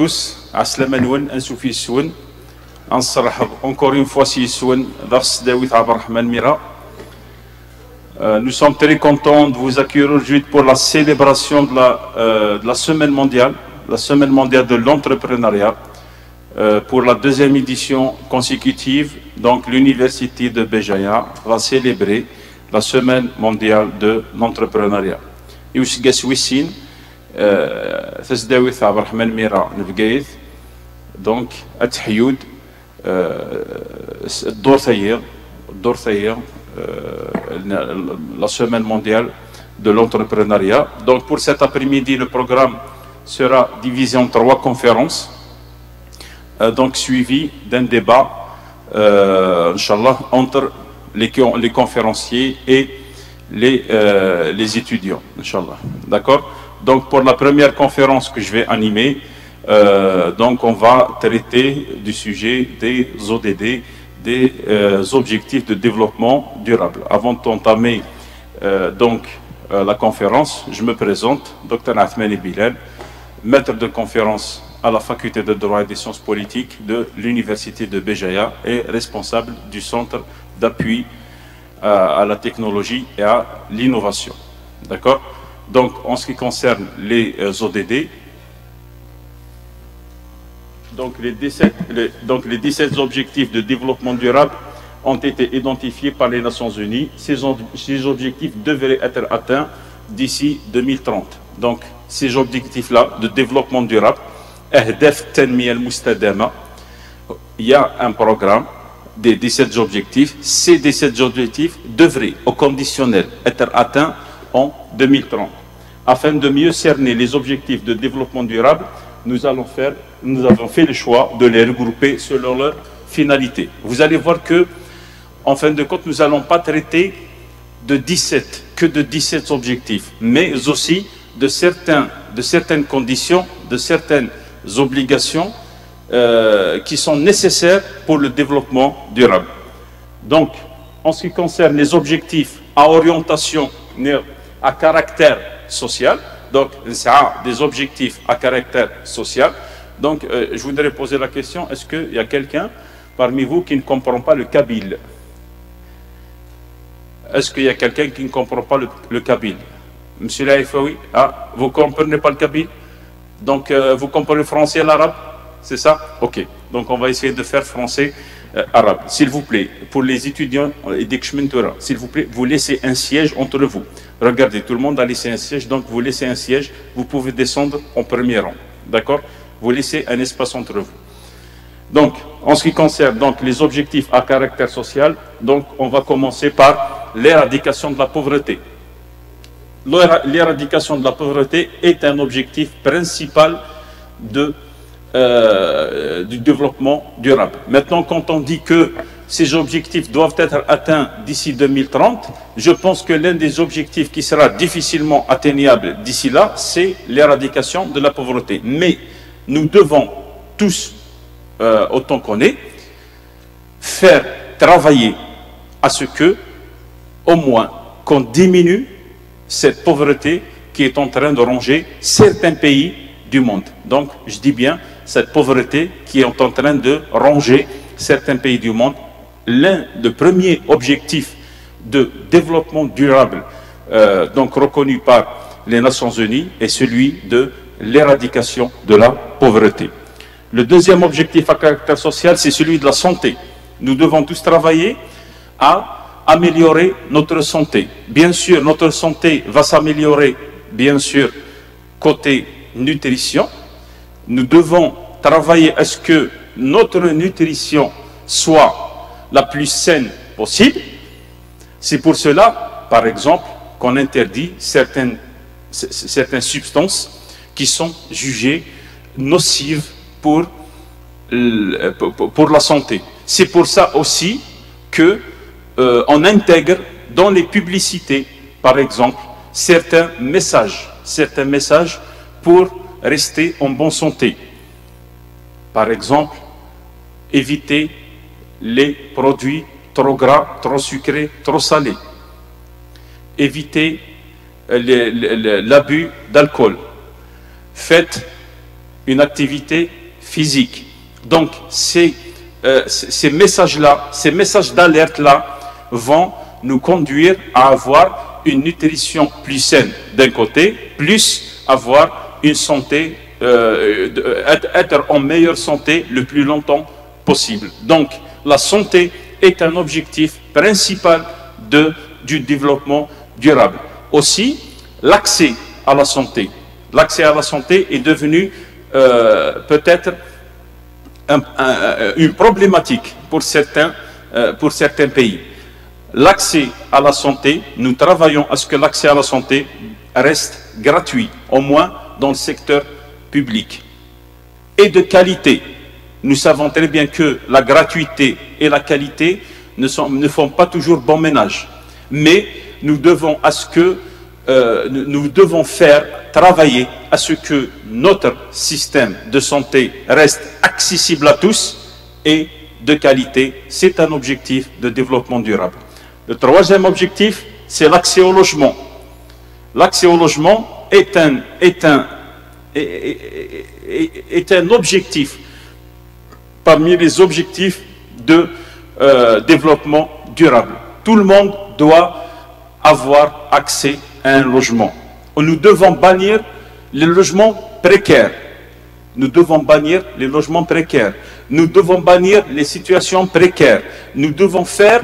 tous, Aslama Noun, Ansoufi Soun, Ansarhab, encore une fois, si Soun, Dars Dawit Abrahman Mira. Nous sommes très contents de vous accueillir aujourd'hui pour la célébration de la semaine mondiale de l'entrepreneuriat. Pour la deuxième édition consécutive, donc l'université de Béjaïa va célébrer la semaine mondiale de l'entrepreneuriat. يوسجا سويسين تزداوي عبد الرحمن ميرا نبقيت دونك التحيود الدور ثير la semaine mondiale de l'entrepreneuriat. Donc pour cet après-midi, le programme sera divisé en 3 conférences, donc suivi d'un débat, Inch'Allah, entre les conférenciers et les étudiants, Inch'Allah. D'accord? Donc pour la première conférence que je vais animer, donc on va traiter du sujet des ODD, des objectifs de développement durable. Avant d'entamer la conférence, je me présente, Dr Athmani Bilal, maître de conférence à la faculté de droit et des sciences politiques de l'université de Béjaïa et responsable du centre d'appui à la technologie et à l'innovation. D'accord? Donc en ce qui concerne les ODD, donc les 17 objectifs de développement durable ont été identifiés par les Nations Unies. Ces objectifs devraient être atteints d'ici 2030. Donc ces objectifs-là de développement durable, il y a un programme des 17 objectifs. Ces 17 objectifs devraient, au conditionnel, être atteints en 2030. Afin de mieux cerner les objectifs de développement durable, nous avons fait le choix de les regrouper selon leur finalité. Vous allez voir que, en fin de compte, nous n'allons pas traiter de 17 objectifs, mais aussi de certaines conditions, de certaines obligations qui sont nécessaires pour le développement durable. Donc, en ce qui concerne les objectifs à orientation, à caractère social, donc des objectifs à caractère social. Donc, je voudrais poser la question, est-ce qu'il y a quelqu'un parmi vous qui ne comprend pas le kabyle? Est-ce qu'il y a quelqu'un qui ne comprend pas le kabyle? Monsieur Laïfaoui, vous ne comprenez pas le kabyle? Donc, vous comprenez le français et l'arabe? C'est ça? Ok. Donc, on va essayer de faire français, arabe. S'il vous plaît, pour les étudiants et des Kshmentura, s'il vous plaît, vous laissez un siège entre vous. Regardez, tout le monde a laissé un siège, donc vous laissez un siège, vous pouvez descendre en premier rang. D'accord? Vous laissez un espace entre vous. Donc, en ce qui concerne les objectifs à caractère social, donc on va commencer par l'éradication de la pauvreté. L'éradication de la pauvreté est un objectif principal du développement durable. Maintenant, quand on dit que ces objectifs doivent être atteints d'ici 2030, je pense que l'un des objectifs qui sera difficilement atteignable d'ici là, c'est l'éradication de la pauvreté. Mais nous devons tous, autant qu'on est, faire travailler à ce que, au moins, qu'on diminue cette pauvreté qui est en train de ronger certains pays du monde. Donc, je dis bien, cette pauvreté qui est en train de ronger certains pays du monde. Le premier objectif de développement durable, donc reconnu par les Nations Unies, est celui de l'éradication de la pauvreté. Le deuxième objectif à caractère social, c'est celui de la santé. Nous devons tous travailler à améliorer notre santé. Bien sûr, notre santé va s'améliorer, bien sûr, côté nutrition. Nous devons travailler à ce que notre nutrition soit la plus saine possible. C'est pour cela, par exemple, qu'on interdit certaines substances qui sont jugées nocives pour la santé. C'est pour ça aussi que on intègre dans les publicités, par exemple, certains messages pour rester en bonne santé. Par exemple, éviter les produits trop gras, trop sucrés, trop salés. Éviter l'abus d'alcool. Faites une activité physique. Donc ces messages-là, ces messages d'alerte-là vont nous conduire à avoir une nutrition plus saine d'un côté, plus avoir une santé, être en meilleure santé le plus longtemps possible. Donc la santé est un objectif principal du développement durable. Aussi, l'accès à la santé. L'accès à la santé est devenu peut-être une problématique pour certains pays. L'accès à la santé, nous travaillons à ce que l'accès à la santé reste gratuit, au moins dans le secteur public, et de qualité. Nous savons très bien que la gratuité et la qualité ne font pas toujours bon ménage, mais nous devons faire travailler à ce que notre système de santé reste accessible à tous et de qualité. C'est un objectif de développement durable. Le troisième objectif, c'est l'accès au logement. L'accès au logement est un objectif parmi les objectifs de développement durable. Tout le monde doit avoir accès à un logement. Nous devons bannir les logements précaires. Nous devons bannir les logements précaires. Nous devons bannir les situations précaires. Nous devons faire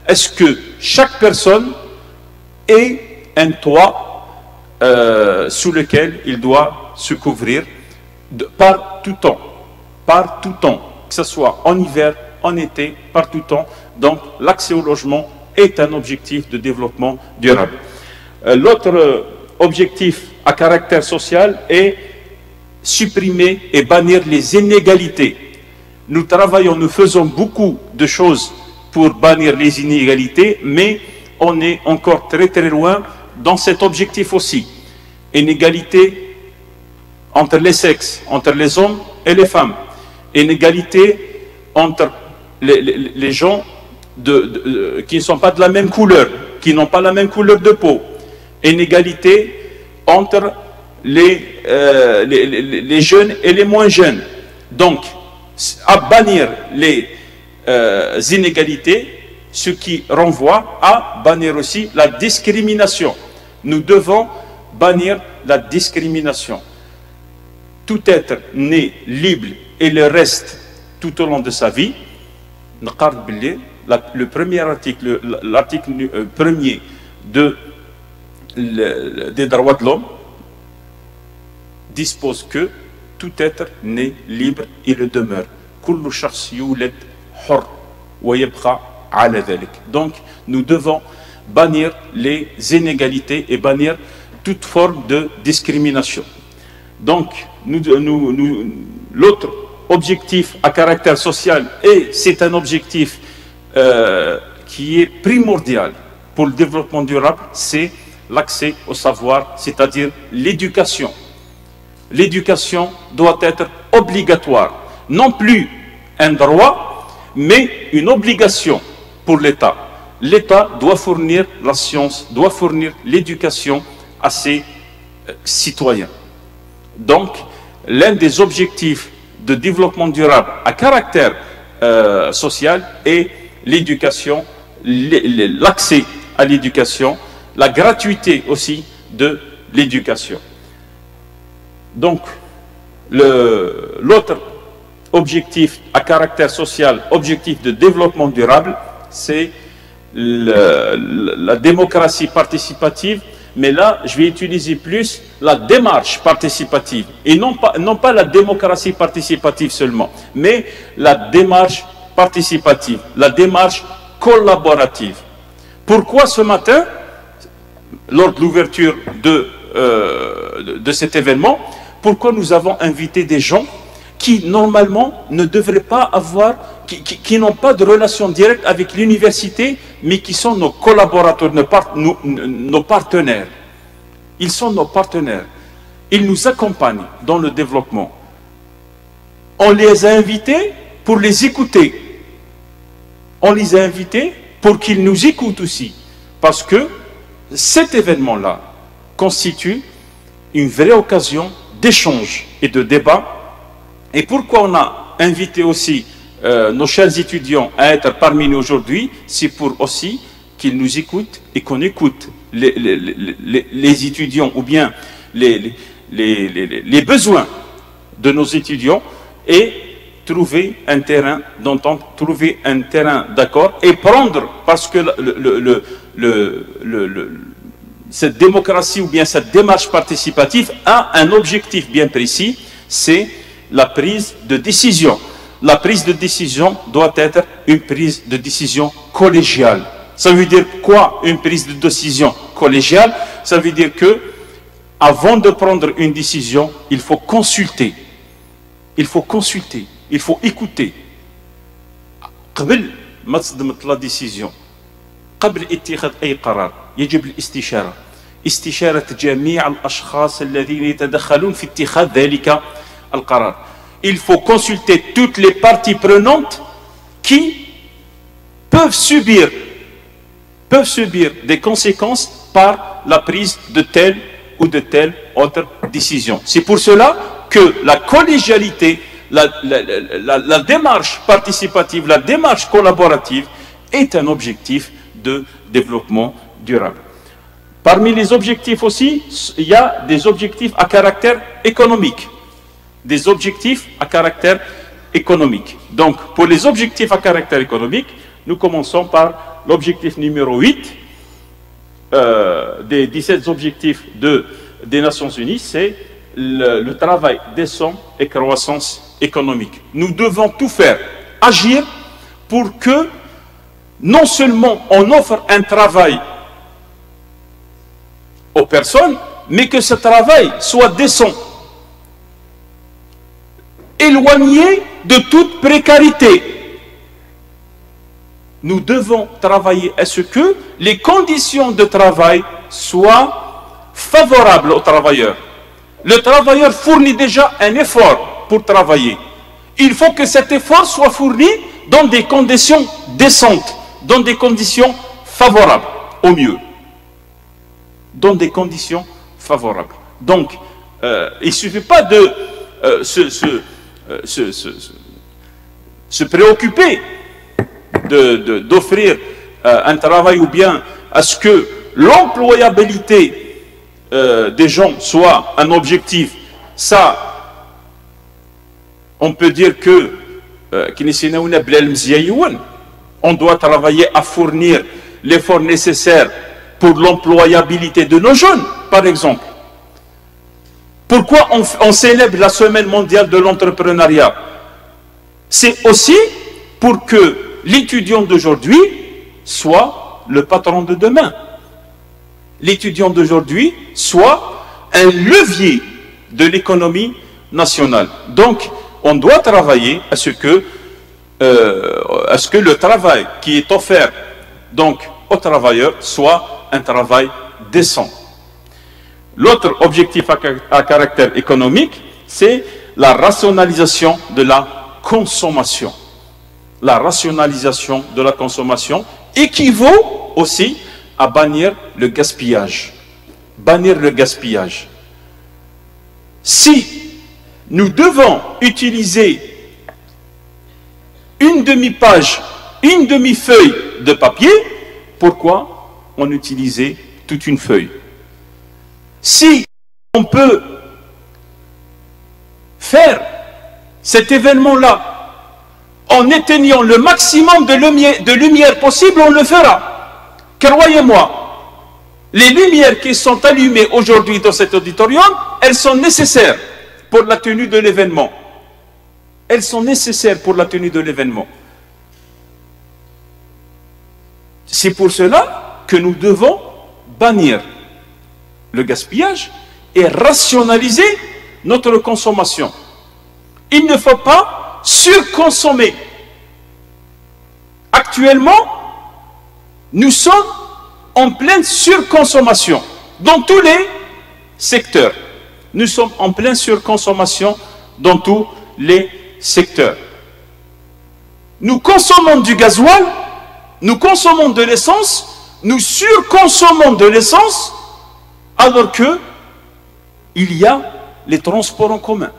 est-ce que chaque personne ait un toit sous lequel il doit se couvrir par tout temps. Par tout temps. Que ce soit en hiver, en été, par tout temps. Donc l'accès au logement est un objectif de développement durable. L'autre objectif à caractère social est supprimer et bannir les inégalités. Nous travaillons, nous faisons beaucoup de choses pour bannir les inégalités, mais on est encore très très loin dans cet objectif aussi. Inégalité entre les sexes, entre les hommes et les femmes. Inégalité entre les gens qui ne sont pas de la même couleur, qui n'ont pas la même couleur de peau. Inégalité entre les jeunes et les moins jeunes. Donc, à bannir les inégalités, ce qui renvoie à bannir aussi la discrimination. Nous devons bannir la discrimination. Tout être né libre et le reste tout au long de sa vie. Le premier article, l'article premier des droits de l'homme dispose que tout être né libre il le demeure. Donc nous devons bannir les inégalités et bannir toute forme de discrimination. Donc l'autre objectif à caractère social, et c'est un objectif qui est primordial pour le développement durable, c'est l'accès au savoir, c'est-à-dire l'éducation. L'éducation doit être obligatoire, non plus un droit, mais une obligation pour l'État. L'État doit fournir la science, doit fournir l'éducation à ses citoyens. Donc, l'un des objectifs de développement durable à caractère social est l'éducation, l'accès à l'éducation, la gratuité aussi de l'éducation. Donc, l'autre objectif à caractère social, objectif de développement durable, c'est la démocratie participative, mais là, je vais utiliser plus la démarche participative, et non pas la démocratie participative seulement, mais la démarche participative, la démarche collaborative. Pourquoi ce matin, lors de l'ouverture de cet événement, pourquoi nous avons invité des gens qui normalement ne devraient pas avoir, qui n'ont pas de relation directe avec l'université, mais qui sont nos collaborateurs, nos partenaires. Ils sont nos partenaires. Ils nous accompagnent dans le développement. On les a invités pour les écouter. On les a invités pour qu'ils nous écoutent aussi. Parce que cet événement-là constitue une vraie occasion d'échange et de débat Et pourquoi on a invité aussi nos chers étudiants à être parmi nous aujourd'hui, c'est pour aussi qu'ils nous écoutent et qu'on écoute les étudiants ou bien les besoins de nos étudiants et trouver un terrain d'entente, trouver un terrain d'accord et prendre, parce que cette démocratie ou bien cette démarche participative a un objectif bien précis, c'est la prise de décision. La prise de décision doit être une prise de décision collégiale. Ça veut dire quoi, une prise de décision collégiale? Ça veut dire que avant de prendre une décision, il faut consulter. Il faut consulter. Il faut écouter. قبل ما تصدمت لا ديسيزيون، قبل اتخاذ أي قرار يجب الاستشارة، استشارة جميع الأشخاص الذين يتدخلون في اتخاذ ذلك القرار. Il faut consulter toutes les parties prenantes qui peuvent subir des conséquences par la prise de telle ou de telle autre décision. C'est pour cela que la collégialité, la démarche participative, la démarche collaborative est un objectif de développement durable. Parmi les objectifs aussi, il y a des objectifs à caractère économique. Des objectifs à caractère économique. Donc, pour les objectifs à caractère économique, nous commençons par l'objectif numéro 8 des 17 objectifs des Nations Unies, c'est le travail décent et croissance économique. Nous devons tout faire, agir pour que non seulement on offre un travail aux personnes, mais que ce travail soit décent, éloigné de toute précarité. Nous devons travailler à ce que les conditions de travail soient favorables aux travailleurs. Le travailleur fournit déjà un effort pour travailler. Il faut que cet effort soit fourni dans des conditions décentes, dans des conditions favorables, au mieux. Dans des conditions favorables. Donc, il ne suffit pas de se préoccuper d'offrir un travail ou bien à ce que l'employabilité des gens soit un objectif. Ça, on peut dire que on doit travailler à fournir l'effort nécessaire pour l'employabilité de nos jeunes, par exemple. Pourquoi on célèbre la semaine mondiale de l'entrepreneuriat? C'est aussi pour que l'étudiant d'aujourd'hui soit le patron de demain. L'étudiant d'aujourd'hui soit un levier de l'économie nationale. Donc, on doit travailler à ce que le travail qui est offert donc, aux travailleurs soit un travail décent. L'autre objectif à caractère économique, c'est la rationalisation de la consommation. La rationalisation de la consommation équivaut aussi à bannir le gaspillage. Bannir le gaspillage. Si nous devons utiliser une demi-page, une demi-feuille de papier, pourquoi on utilisait toute une feuille? Si on peut faire cet événement-là en éteignant le maximum de lumière possible, on le fera. Croyez-moi, les lumières qui sont allumées aujourd'hui dans cet auditorium, elles sont nécessaires pour la tenue de l'événement. Elles sont nécessaires pour la tenue de l'événement. C'est pour cela que nous devons bannir le gaspillage et rationaliser notre consommation. Il ne faut pas surconsommer. Actuellement, nous sommes en pleine surconsommation dans tous les secteurs. Nous sommes en pleine surconsommation dans tous les secteurs. Nous consommons du gasoil, nous consommons de l'essence, nous surconsommons de l'essence, alors que il y a les transports en commun.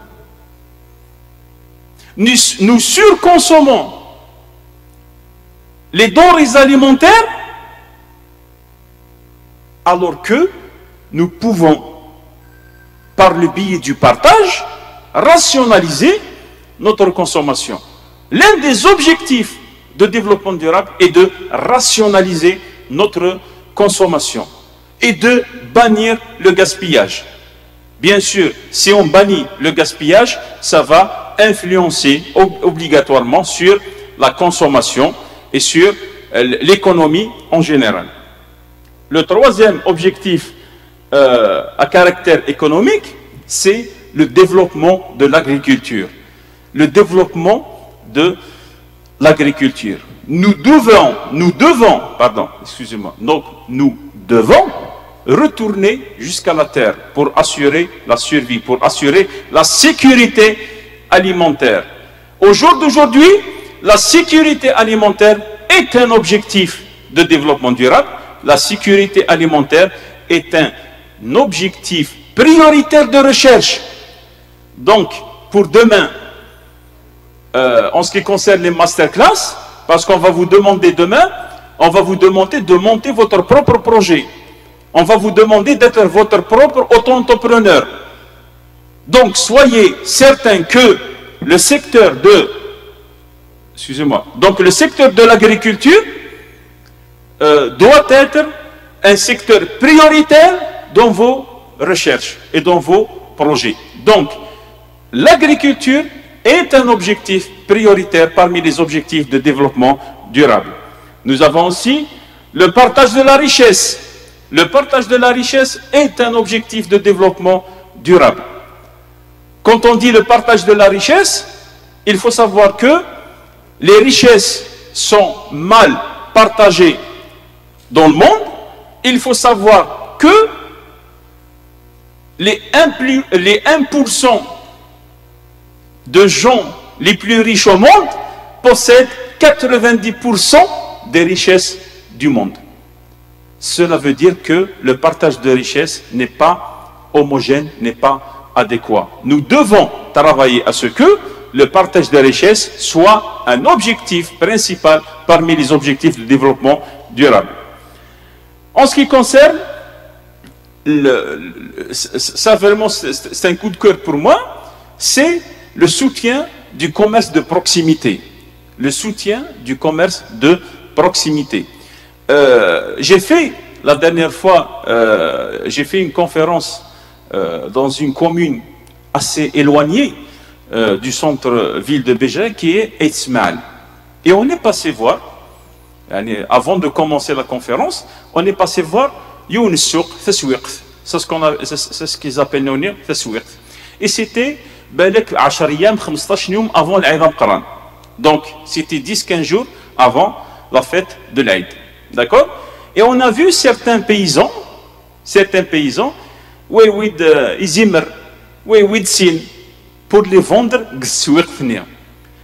nous surconsommons les denrées alimentaires, alors que nous pouvons, par le biais du partage, rationaliser notre consommation. L'un des objectifs de développement durable est de rationaliser notre consommation et de bannir le gaspillage. Bien sûr, si on bannit le gaspillage, ça va influencer obligatoirement sur la consommation et sur l'économie en général. Le troisième objectif à caractère économique, c'est le développement de l'agriculture. Le développement de l'agriculture. Nous devons retourner jusqu'à la terre pour assurer la survie, pour assurer la sécurité alimentaire. Au jour d'aujourd'hui, la sécurité alimentaire est un objectif de développement durable. La sécurité alimentaire est un objectif prioritaire de recherche. Donc, pour demain, en ce qui concerne les masterclass, parce qu'on va vous demander demain, on va vous demander de monter votre propre projet. On va vous demander d'être votre propre auto-entrepreneur. Donc, soyez certains que le secteur de... Donc, le secteur de l'agriculture doit être un secteur prioritaire dans vos recherches et dans vos projets. Donc, l'agriculture est un objectif prioritaire parmi les objectifs de développement durable. Nous avons aussi le partage de la richesse. Le partage de la richesse est un objectif de développement durable. Quand on dit le partage de la richesse, il faut savoir que les richesses sont mal partagées dans le monde. Il faut savoir que les 1% de gens les plus riches au monde possèdent 90% des richesses du monde. Cela veut dire que le partage de richesses n'est pas homogène, n'est pas adéquat. Nous devons travailler à ce que le partage de richesses soit un objectif principal parmi les objectifs de développement durable. En ce qui concerne, ça vraiment c'est un coup de cœur pour moi, c'est le soutien du commerce de proximité. Le soutien du commerce de proximité. J'ai fait, la dernière fois, j'ai fait une conférence dans une commune assez éloignée du centre-ville de Béja, qui est Etzmal. Et on est passé voir, avant de commencer la conférence, on est passé voir Youn Souk Taswiq. C'est ce qu'ils appellent nous Taswiq. Et c'était avant l'Aïd al-Qaran. Donc, c'était 10-15 jours avant la fête de l'Aïd. D'accord? Et on a vu certains paysans, oui, Izimr, oui, Sin, pour les vendre,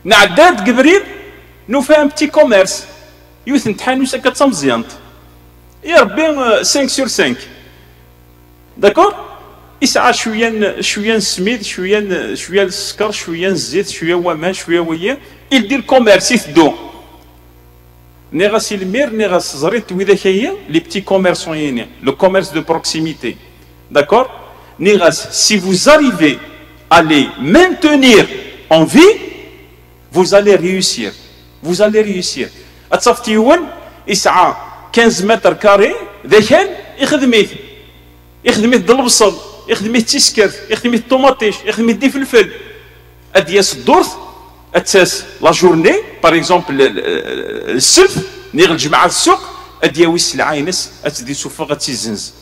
Na'dad Gibril nous fait un petit commerce. Il y a bien 5 sur 5. D'accord? يسعى شويه السميد شويه السكر شويه الزيت شويه وما شويه ويا يدير كوميرس يثدو ني غاس المير ني غاس زريت وذا كاين لي بتي كوميرسون لو كوميرس دو بروكسيميتي داكور ني غاس si vous arrivez à les maintenir en vie vous allez réussir اتصفتي ون يسعى 15 متر كاري ذاك يخدميت د البصل يخدميت تيسكر يخدميت الطوماطيش يخدميت دي فلفل ادياس الدورث اتساس لا جورني باغ اكزومبل السلف نيغ الجماعه السوق ادياوي السلعه ينس اتدي سوفا غتيزنز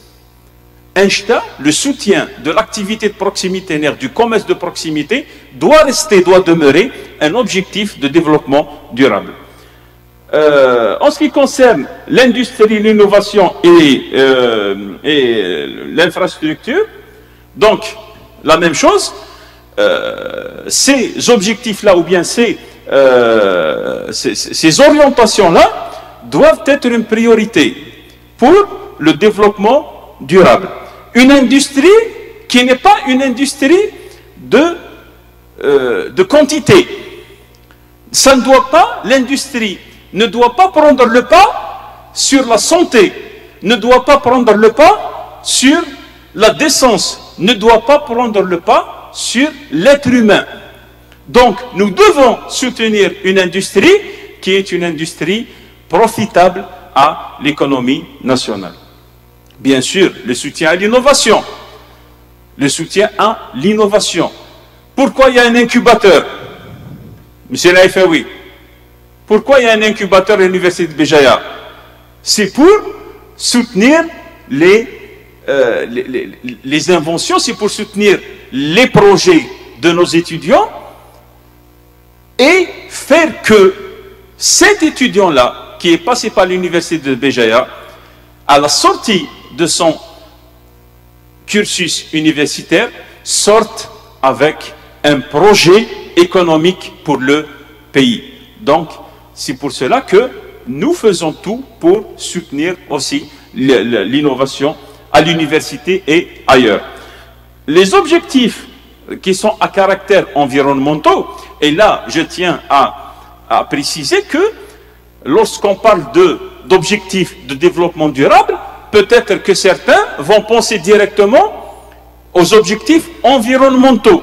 انشتا le soutien de l'activité de proximité du commerce de proximité doit demeurer un objectif de développement durable. En ce qui concerne l'industrie, l'innovation et l'infrastructure, donc la même chose, ces objectifs-là ou bien ces orientations-là doivent être une priorité pour le développement durable. Une industrie qui n'est pas une industrie de quantité. Ça ne doit pas, l'industrie ne doit pas prendre le pas sur la santé, ne doit pas prendre le pas sur la décence, ne doit pas prendre le pas sur l'être humain. Donc, nous devons soutenir une industrie qui est une industrie profitable à l'économie nationale. Bien sûr, le soutien à l'innovation. Le soutien à l'innovation. Pourquoi il y a un incubateur? Monsieur Laïfaoui, pourquoi il y a un incubateur à l'université de Béjaïa? C'est pour soutenir les inventions, c'est pour soutenir les projets de nos étudiants et faire que cet étudiant-là, qui est passé par l'université de Béjaïa, à la sortie de son cursus universitaire, sorte avec un projet économique pour le pays. Donc, c'est pour cela que nous faisons tout pour soutenir aussi l'innovation à l'université et ailleurs. Les objectifs qui sont à caractère environnemental, et là, je tiens à préciser que lorsqu'on parle d'objectifs de développement durable, peut-être que certains vont penser directement aux objectifs environnementaux.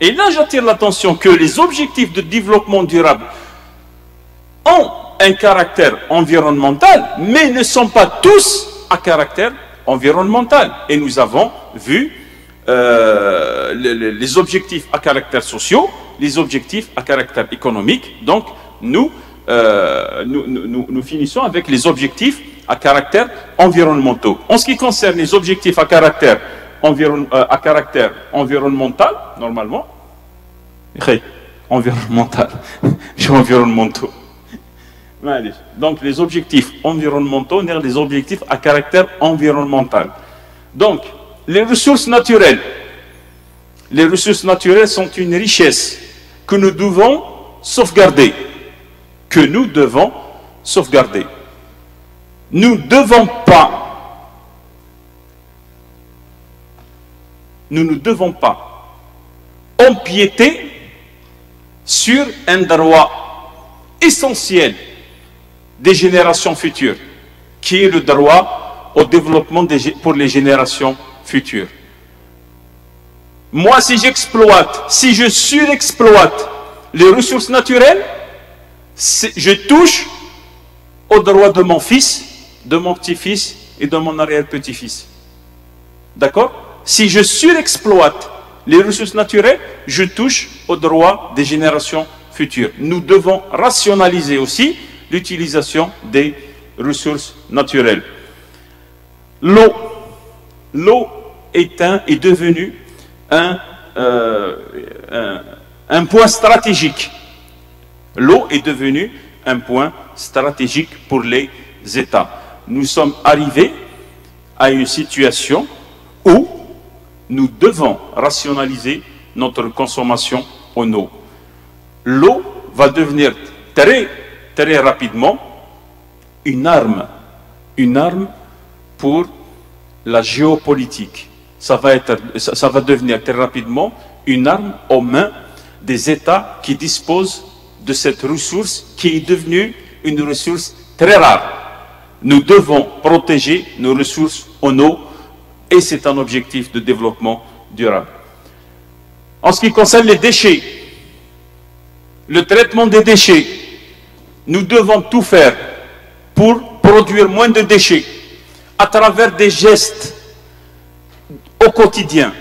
Et là, j'attire l'attention que les objectifs de développement durable ont un caractère environnemental, mais ne sont pas tous à caractère environnemental. Et nous avons vu les objectifs à caractère social, les objectifs à caractère économique. Donc, nous finissons avec les objectifs à caractère environnemental. En ce qui concerne les objectifs à caractère environnemental, normalement, environnementaux. Donc, les objectifs environnementaux, les objectifs à caractère environnemental. Donc, les ressources naturelles. Les ressources naturelles sont une richesse que nous devons sauvegarder. Nous ne devons pas empiéter sur un droit essentiel des générations futures, qui est le droit au développement pour les générations futures. Moi, si je surexploite les ressources naturelles, je touche au droit de mon fils, de mon petit-fils et de mon arrière-petit-fils. D'accord? Si je surexploite les ressources naturelles, je touche au droit des générations futures. Nous devons rationaliser aussi l'utilisation des ressources naturelles. L'eau est devenue un point stratégique. L'eau est devenue un point stratégique pour les États. Nous sommes arrivés à une situation où nous devons rationaliser notre consommation en eau. L'eau va devenir très rapidement une arme pour la géopolitique. Ça va devenir très rapidement une arme aux mains des États qui disposent de cette ressource qui est devenue une ressource très rare. Nous devons protéger nos ressources en eau et c'est un objectif de développement durable. En ce qui concerne les déchets, le traitement des déchets, nous devons tout faire pour produire moins de déchets à travers des gestes au quotidien.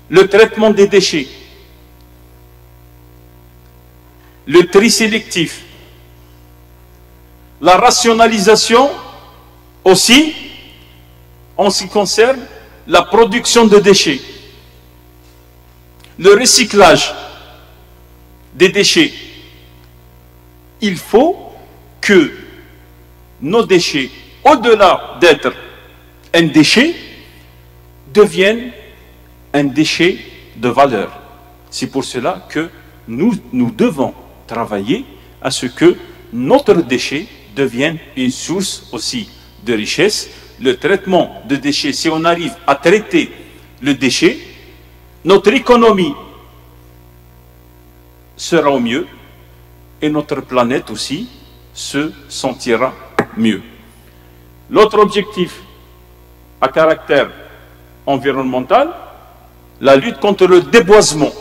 Le traitement des déchets, le tri sélectif, la rationalisation aussi en ce qui concerne la production de déchets, le recyclage des déchets. Il faut que nos déchets, au-delà d'être un déchet, deviennent un déchet de valeur. C'est pour cela que nous devons travailler à ce que notre déchet devienne une source aussi de richesse. Le traitement de déchets, si on arrive à traiter le déchet, notre économie sera au mieux et notre planète aussi se sentira mieux. L'autre objectif à caractère environnemental, la lutte contre le déboisement.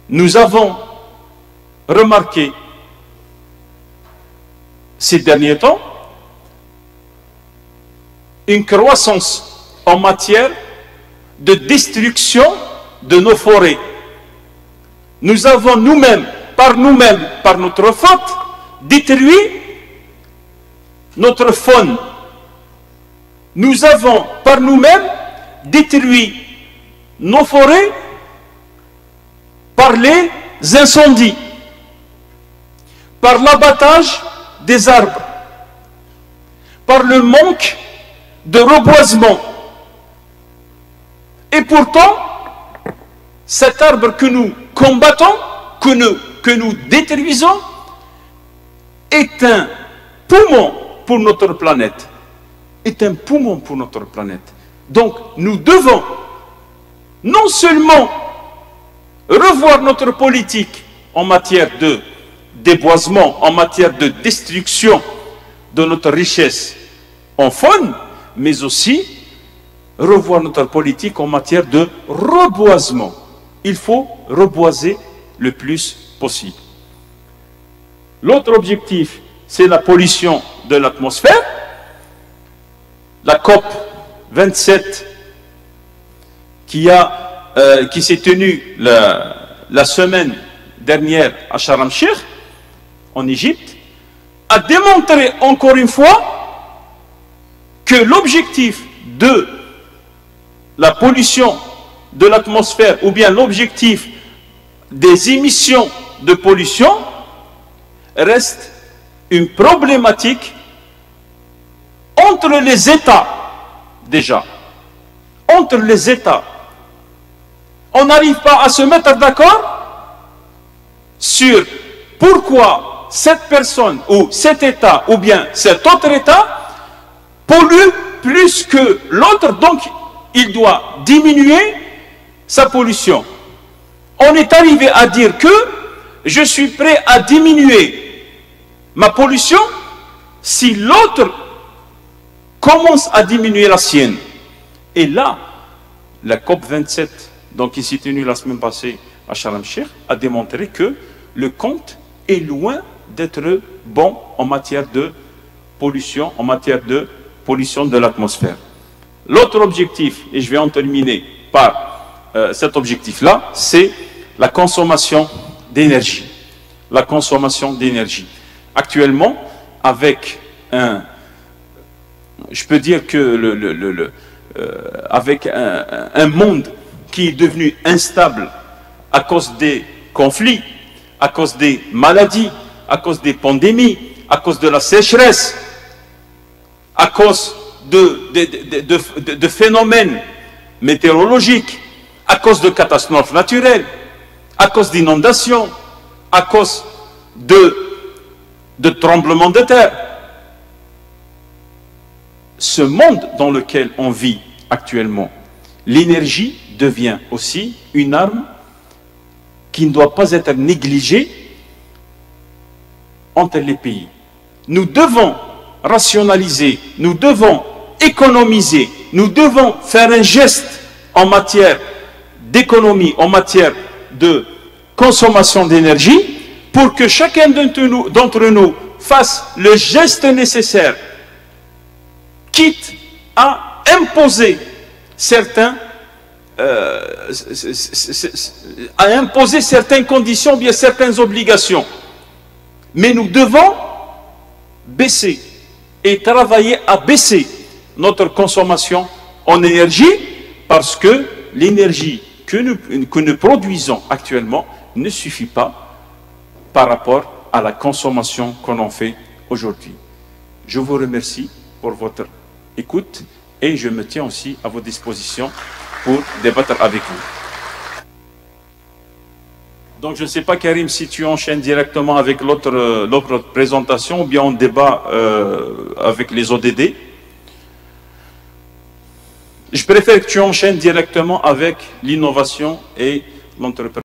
Nous avons remarqué ces derniers temps une croissance en matière de destruction de nos forêts. Nous avons nous-mêmes, par notre faute, détruit notre faune. Nous avons, par nous-mêmes, détruit nos forêts par les incendies, par l'abattage des arbres, par le manque de reboisement. Et pourtant, cet arbre que nous combattons, que nous détruisons, est un poumon pour notre planète. Est un poumon pour notre planète. Donc, nous devons non seulement revoir notre politique en matière de déboisement, en matière de destruction de notre richesse en faune, mais aussi revoir notre politique en matière de reboisement. Il faut reboiser le plus possible. L'autre objectif, c'est la pollution de l'atmosphère. La COP 27 qui s'est tenue la semaine dernière à Sharm el-Sheikh, en Égypte, a démontré encore une fois que l'objectif de la pollution de l'atmosphère, ou bien l'objectif des émissions de pollution, reste une problématique entre les États, déjà. Entre les États. On n'arrive pas à se mettre d'accord sur pourquoi cette personne, ou cet État, ou bien cet autre État, pollue plus que l'autre, donc il doit diminuer sa pollution. On est arrivé à dire que je suis prêt à diminuer ma pollution si l'autre commence à diminuer la sienne. Et là, la COP 27, donc qui s'est tenue la semaine passée à Sharm el-Sheikh, a démontré que le compte est loin d'être bon en matière de pollution, de l'atmosphère. L'autre objectif, et je vais en terminer par cet objectif-là, c'est la consommation d'énergie. La consommation d'énergie. Actuellement, avec je peux dire que avec un monde qui est devenu instable à cause des conflits, à cause des maladies, à cause des pandémies, à cause de la sécheresse, à cause de phénomènes météorologiques, à cause de catastrophes naturelles, à cause d'inondations, à cause de tremblements de terre. Ce monde dans lequel on vit actuellement, l'énergie devient aussi une arme qui ne doit pas être négligée entre les pays. Nous devons rationaliser, nous devons économiser, nous devons faire un geste en matière d'économie, en matière de consommation d'énergie, pour que chacun d'entre nous fasse le geste nécessaire, quitte à imposer certaines conditions, bien certaines obligations. Mais nous devons baisser et travailler à baisser notre consommation en énergie, parce que l'énergie que nous produisons actuellement ne suffit pas par rapport à la consommation qu'on en fait aujourd'hui. Je vous remercie pour votre écoute et je me tiens aussi à vos dispositions pour débattre avec vous. Donc je ne sais pas, Karim, si tu enchaînes directement avec l'autre présentation ou bien on débat avec les ODD. Je préfère que tu enchaînes directement avec l'innovation et l'entrepreneuriat.